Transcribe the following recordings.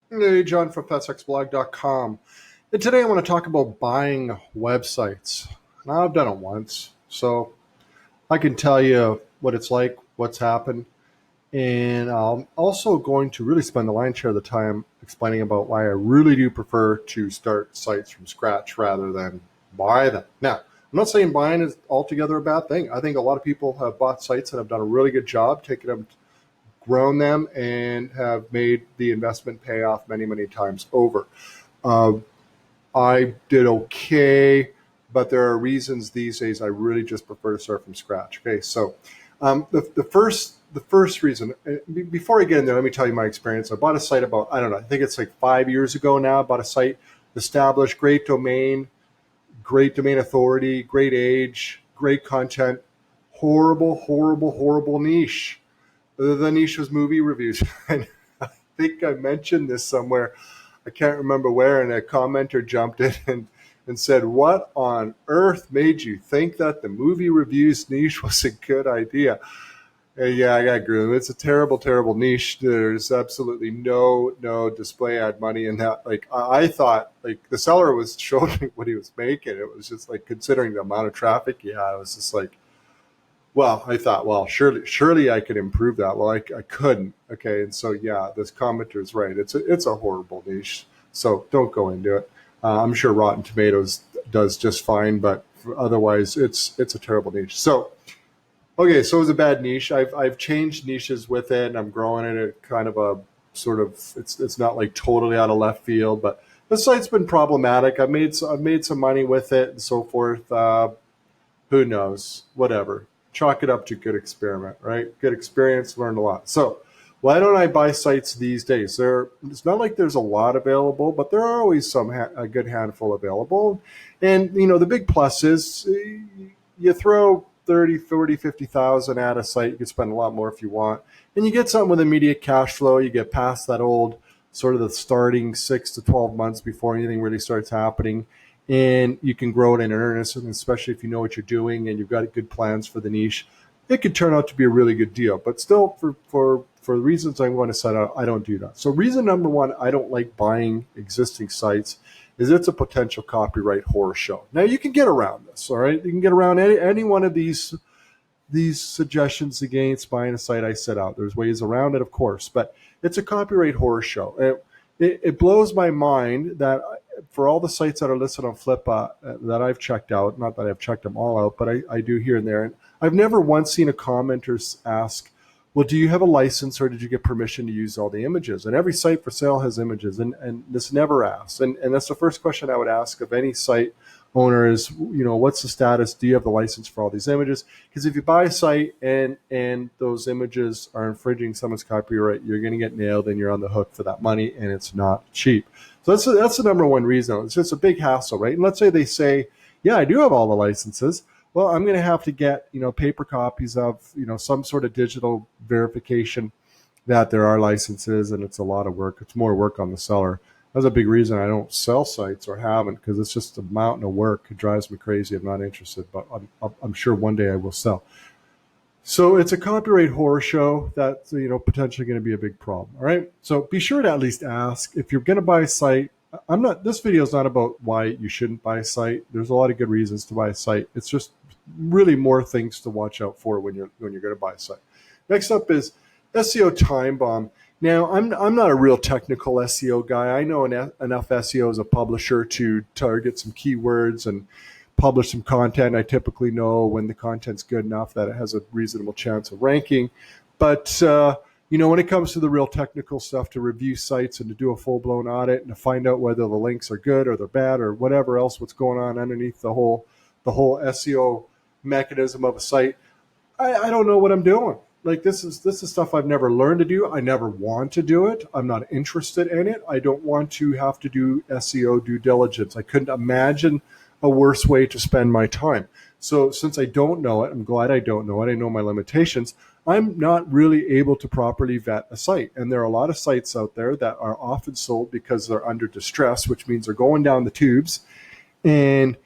Hey, John from FastXblog.com. And today I want to talk about buying websites. Now, I've done it once, so I can tell you what it's like, what's happened, and I'm also going to really spend the lion's share of the time explaining about why I really do prefer to start sites from scratch rather than buy them. Now, I'm not saying buying is altogether a bad thing. I think a lot of people have bought sites that have done a really good job taking them, grown them, and have made the investment pay off many, many times over. Uh, I did okay, but there are reasons these days I really just prefer to start from scratch. Okay, so the first reason, before I get in there, let me tell you my experience. I bought a site about, I don't know, I think it's like 5 years ago now. I bought a site, established, great domain authority, great age, great content, horrible, horrible, horrible niche. The niche was movie reviews. And I think I mentioned this somewhere. I can't remember where, and a commenter jumped in and said, "What on earth made you think that the movie reviews niche was a good idea?" Yeah, I got groomed. It's a terrible, terrible niche. There's absolutely no display ad money in that. Like I thought, like the seller was showing me what he was making. It was just like considering the amount of traffic. Yeah, I was just like, well, I thought, well, surely I could improve that. Well, I couldn't. Okay, and so yeah, this commenter is right. It's a horrible niche. So don't go into it. I'm sure Rotten Tomatoes does just fine, but otherwise, it's a terrible niche. So okay, so it was a bad niche. I've changed niches with it, and I'm growing it at kind of a sort of, it's not like totally out of left field, but the site's been problematic. I've made some money with it and so forth. Who knows? Whatever. Chalk it up to good experiment, right? Good experience, learned a lot. So why don't I buy sites these days? It's not like there's a lot available, but there are always a good handful available. And the big plus is you throw 30, 40, 50,000 at a site. You can spend a lot more if you want. And you get something with immediate cash flow. You get past that old sort of the starting 6 to 12 months before anything really starts happening, and you can grow it in earnest, and especially if you know what you're doing and you've got good plans for the niche, it could turn out to be a really good deal. But still, for the reasons I'm going to set out, I don't do that. So reason number one, I don't like buying existing sites, is it's a potential copyright horror show. Now you can get around this, all right? You can get around any one of these suggestions against buying a site I set out. There's ways around it, of course, but it's a copyright horror show. It blows my mind that for all the sites that are listed on Flippa that I've checked out, not that I've checked them all out, but I do here and there, and I've never once seen a commenter ask, well, do you have a license or did you get permission to use all the images? And every site for sale has images, and this never asks. And that's the first question I would ask of any site owner is, what's the status? Do you have the license for all these images? Because if you buy a site and those images are infringing someone's copyright, you're going to get nailed and you're on the hook for that money, and it's not cheap. So that's the number one reason. It's just a big hassle, right? And let's say they say, yeah, I do have all the licenses. Well, I'm going to have to get paper copies of some sort of digital verification that there are licenses, and it's a lot of work. It's more work on the seller. That's a big reason I don't sell sites or haven't, because it's just a mountain of work. It drives me crazy. I'm not interested, but I'm sure one day I will sell. So it's a copyright horror show that's potentially going to be a big problem. All right. So be sure to at least ask if you're going to buy a site. I'm not. This video is not about why you shouldn't buy a site. There's a lot of good reasons to buy a site. It's just really more things to watch out for when you're going to buy a site. Next up is SEO time bomb. Now I'm not a real technical SEO guy. I know enough SEO as a publisher to target some keywords and publish some content. I typically know when the content's good enough that it has a reasonable chance of ranking. But when it comes to the real technical stuff, to review sites and to do a full-blown audit and to find out whether the links are good or they're bad or whatever else, what's going on underneath the whole SEO mechanism of a site, I don't know what I'm doing. Like this is stuff I've never learned to do. I never want to do it. I'm not interested in it. I don't want to have to do SEO due diligence. I couldn't imagine a worse way to spend my time. So since I don't know it, I'm glad I don't know it. I know my limitations. I'm not really able to properly vet a site. And there are a lot of sites out there that are often sold because they're under distress, which means they're going down the tubes. And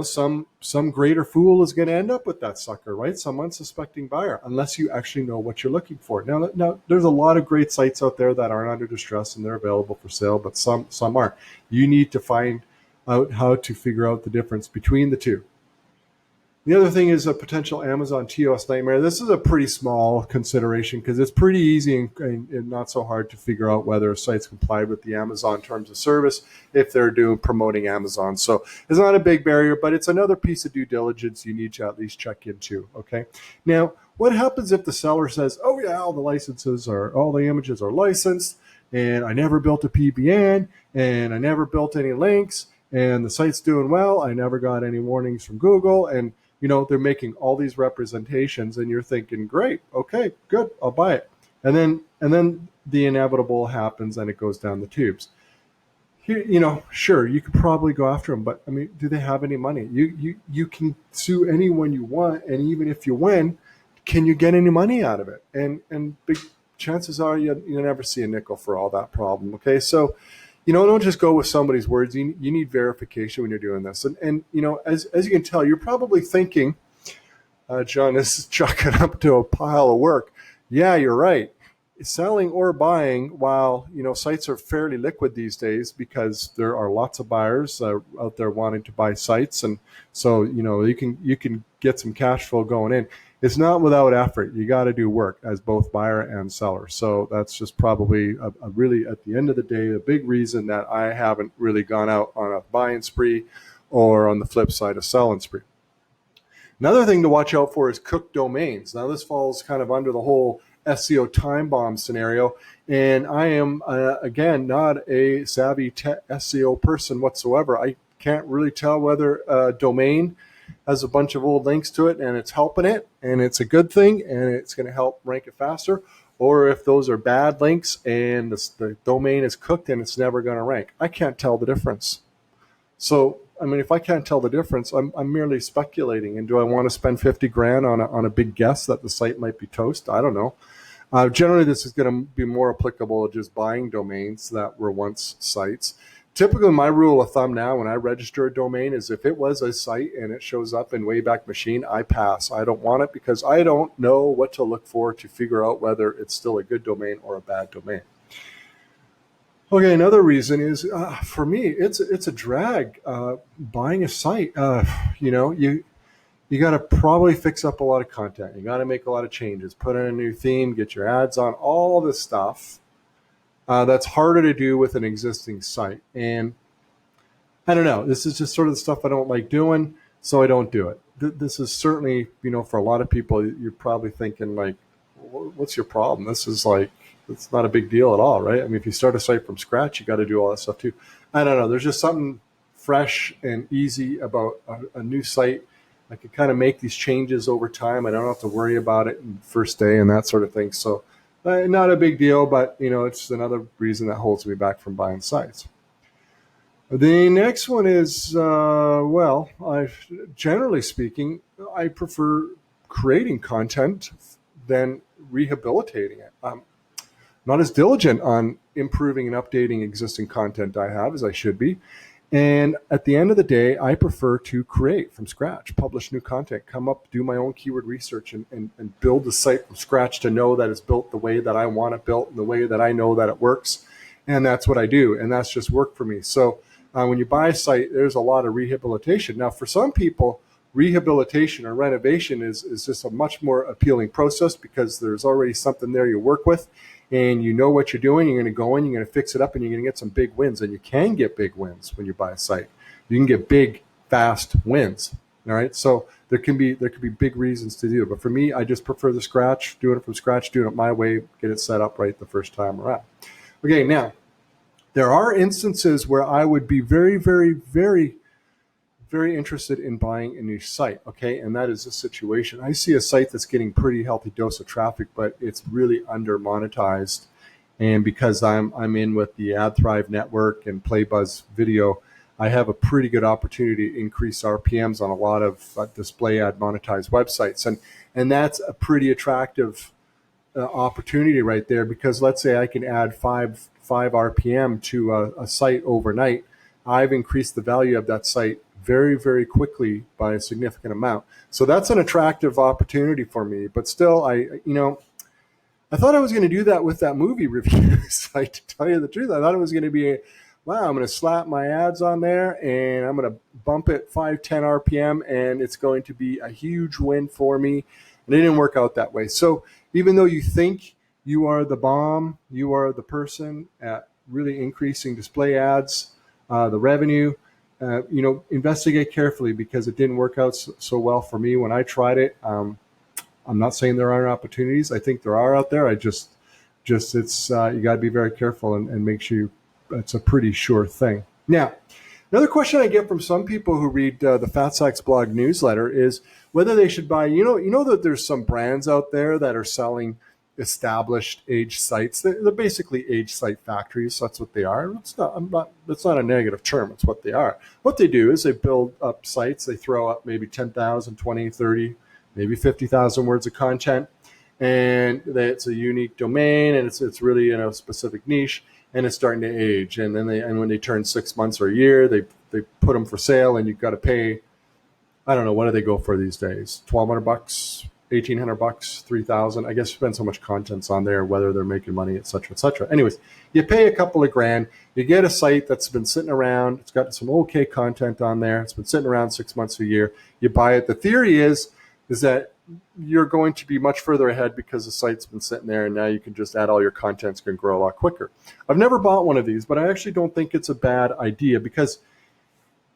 some greater fool is going to end up with that sucker, right? Some unsuspecting buyer, unless you actually know what you're looking for. Now there's a lot of great sites out there that aren't under distress and they're available for sale, but some aren't. You need to find out how to figure out the difference between the two. The other thing is a potential Amazon TOS nightmare. This is a pretty small consideration because it's pretty easy and not so hard to figure out whether a site's complied with the Amazon terms of service if they're promoting Amazon. So it's not a big barrier, but it's another piece of due diligence you need to at least check into. Okay. Now, what happens if the seller says, "Oh yeah, all the images are licensed, and I never built a PBN, and I never built any links, and the site's doing well. I never got any warnings from Google," and they're making all these representations, and you're thinking, great, okay, good, I'll buy it. And then the inevitable happens and it goes down the tubes. Here, sure, you could probably go after them, but I mean, do they have any money? You can sue anyone you want, and even if you win, can you get any money out of it? And big chances are you never see a nickel for all that problem. Okay, so don't just go with somebody's words. You need verification when you're doing this. And as you can tell, you're probably thinking, John, this is chalking up to a pile of work. Yeah, you're right. Selling or buying, while sites are fairly liquid these days because there are lots of buyers out there wanting to buy sites, and so you can get some cash flow going in. It's not without effort. You got to do work as both buyer and seller. So that's just probably a really, at the end of the day, a big reason that I haven't really gone out on a buying spree or on the flip side, a selling spree. Another thing to watch out for is cooked domains. Now, this falls kind of under the whole SEO time bomb scenario. And I am, again, not a savvy SEO person whatsoever. I can't really tell whether a domain has a bunch of old links to it and it's helping it and it's a good thing and it's going to help rank it faster, or if those are bad links and the domain is cooked and it's never going to rank. I can't tell the difference. So, I mean, if I can't tell the difference, I'm merely speculating. And do I want to spend 50 grand on a big guess that the site might be toast? I don't know. Generally, this is going to be more applicable to just buying domains that were once sites. Typically, my rule of thumb now when I register a domain is if it was a site and it shows up in Wayback Machine, I pass. I don't want it because I don't know what to look for to figure out whether it's still a good domain or a bad domain. Okay, another reason is for me, it's a drag buying a site. You got to probably fix up a lot of content. You got to make a lot of changes, put in a new theme, get your ads on, all this stuff. That's harder to do with an existing site. And I don't know, this is just sort of the stuff I don't like doing, so I don't do it. This is certainly, for a lot of people, you're probably thinking like, what's your problem? This is like, it's not a big deal at all, right? I mean, if you start a site from scratch, you got to do all that stuff too. I don't know. There's just something fresh and easy about a new site. I can kind of make these changes over time. I don't have to worry about it in the first day and that sort of thing. So not a big deal, but it's another reason that holds me back from buying sites. The next one is, generally speaking, I prefer creating content than rehabilitating it. I'm not as diligent on improving and updating existing content I have as I should be. And at the end of the day, I prefer to create from scratch, publish new content, come up, do my own keyword research and build the site from scratch to know that it's built the way that I want it built and the way that I know that it works. And that's what I do. And that's just work for me. So when you buy a site, there's a lot of rehabilitation. Now, for some people, rehabilitation or renovation is just a much more appealing process because there's already something there you work with. And you know what you're doing, you're going to go in, you're going to fix it up, and you're going to get some big wins. And you can get big wins when you buy a site. You can get big, fast wins. All right. So there can be big reasons to do it. But for me, I just prefer doing it from scratch, doing it my way, get it set up right the first time around. Okay. Now, there are instances where I would be very, very, very, very interested in buying a new site, okay? And that is a situation. I see a site that's getting pretty healthy dose of traffic, but it's really under monetized. And because I'm in with the AdThrive network and PlayBuzz video, I have a pretty good opportunity to increase RPMs on a lot of display ad monetized websites. And that's a pretty attractive opportunity right there, because let's say I can add 5 RPM to a site overnight. I've increased the value of that site very, very quickly by a significant amount. So that's an attractive opportunity for me. But still, I thought I was going to do that with that movie review site, to tell you the truth. I thought it was going to be, wow, I'm going to slap my ads on there and I'm going to bump it 5-10 RPM and it's going to be a huge win for me. And it didn't work out that way. So even though you think you are the bomb, you are the person at really increasing display ads, the revenue, investigate carefully, because it didn't work out so well for me when I tried it. I'm not saying there aren't opportunities. I think there are out there. It's you got to be very careful and make sure it's a pretty sure thing. Now, another question I get from some people who read the Fat Sacks blog newsletter is whether they should buy. You know that there's some brands out there that are selling established age sites. They're basically age site factories. That's what they are. That's not a negative term. It's what they are. What they do is they build up sites. They throw up maybe 10,000, 20, 30, maybe 50,000 words of content, and it's a unique domain, and it's really in a specific niche, and it's starting to age. And then when they turn 6 months or a year, they put them for sale, and you've got to pay, I don't know, what do they go for these days? $1,200, $1,800, $3,000. I guess depends how much content's on there, whether they're making money, et cetera, et cetera. Anyways, you pay a couple of grand, you get a site that's been sitting around, it's got some okay content on there, it's been sitting around 6 months, a year, you buy it. The theory is that you're going to be much further ahead because the site's been sitting there, and now you can just add all your content. It's going to grow a lot quicker. I've never bought one of these, but I actually don't think it's a bad idea, because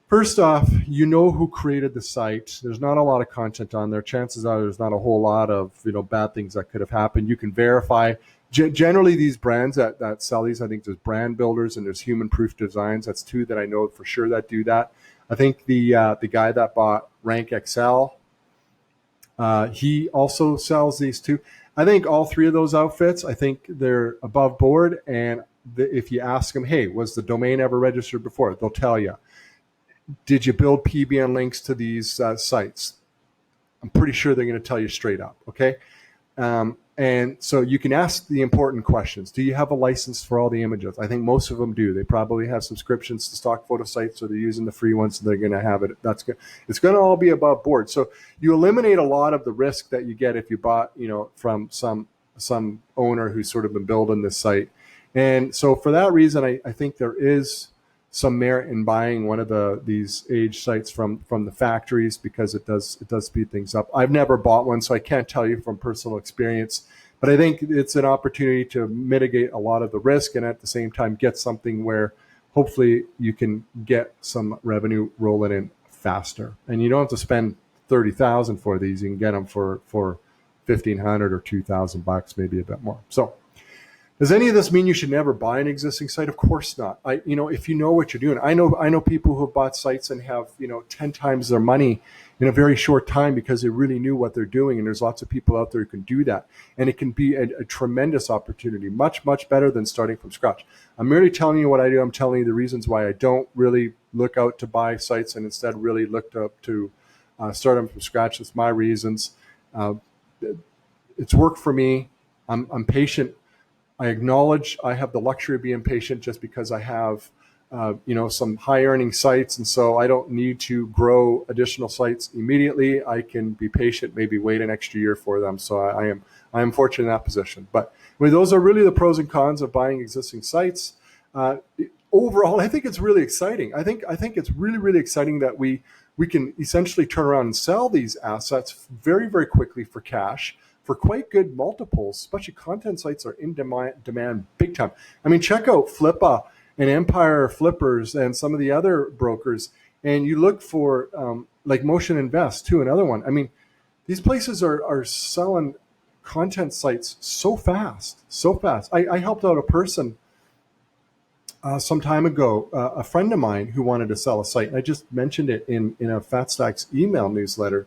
first off, you know who created the site. There's not a lot of content on there. Chances are there's not a whole lot of bad things that could have happened. You can verify. Generally, these brands that sell these, I think there's Brand Builders and there's Human Proof Designs. That's two that I know for sure that do that. I think the guy that bought Rank XL, he also sells these too. I think all three of those outfits, I think they're above board. And if you ask them, hey, was the domain ever registered before? They'll tell you. Did you build PBN links to these sites? I'm pretty sure they're going to tell you straight up. Okay. And so you can ask the important questions. Do you have a license for all the images? I think most of them do. They probably have subscriptions to stock photo sites, or they're using the free ones, so they're going to have it. That's good. It's going to all be above board. So you eliminate a lot of the risk that you get if you bought, from some owner who's sort of been building this site. And so for that reason, I think there is some merit in buying one of these age sites from the factories, because it does speed things up. I've never bought one, so I can't tell you from personal experience, but I think it's an opportunity to mitigate a lot of the risk, and at the same time get something where hopefully you can get some revenue rolling in faster. And you don't have to spend $30,000 for these. You can get them for $1,500 or $2,000, maybe a bit more. So does any of this mean you should never buy an existing site? Of course not. If you know what you're doing, I know people who have bought sites and have 10 times their money in a very short time, because they really knew what they're doing. And there's lots of people out there who can do that, and it can be a tremendous opportunity, much better than starting from scratch. I'm merely telling you what I do. I'm telling you the reasons why I don't really look out to buy sites, and instead really looked up to start them from scratch. That's my reasons. It's worked for me. I'm patient. I acknowledge I have the luxury of being patient, just because I have, some high earning sites. And so I don't need to grow additional sites immediately. I can be patient, maybe wait an extra year for them. So I am fortunate in that position. But those are really the pros and cons of buying existing sites. Overall, I think it's really exciting. I think it's really, really exciting that we can essentially turn around and sell these assets very, very quickly for cash, for quite good multiples. Especially content sites are in demand big time. I mean, check out Flippa and Empire Flippers and some of the other brokers, and you look for like Motion Invest too, another one. I mean, these places are selling content sites so fast. I helped out a person some time ago, a friend of mine who wanted to sell a site. And I just mentioned it in a Fat Stacks email newsletter.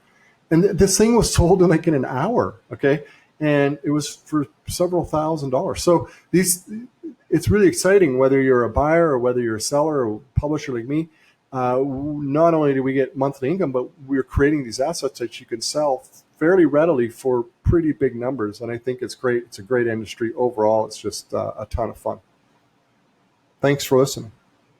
And this thing was sold in an hour, okay? And it was for several $1,000s. So it's really exciting, whether you're a buyer or whether you're a seller or publisher like me. Not only do we get monthly income, but we're creating these assets that you can sell fairly readily for pretty big numbers. And I think it's great. It's a great industry overall. It's just a ton of fun. Thanks for listening.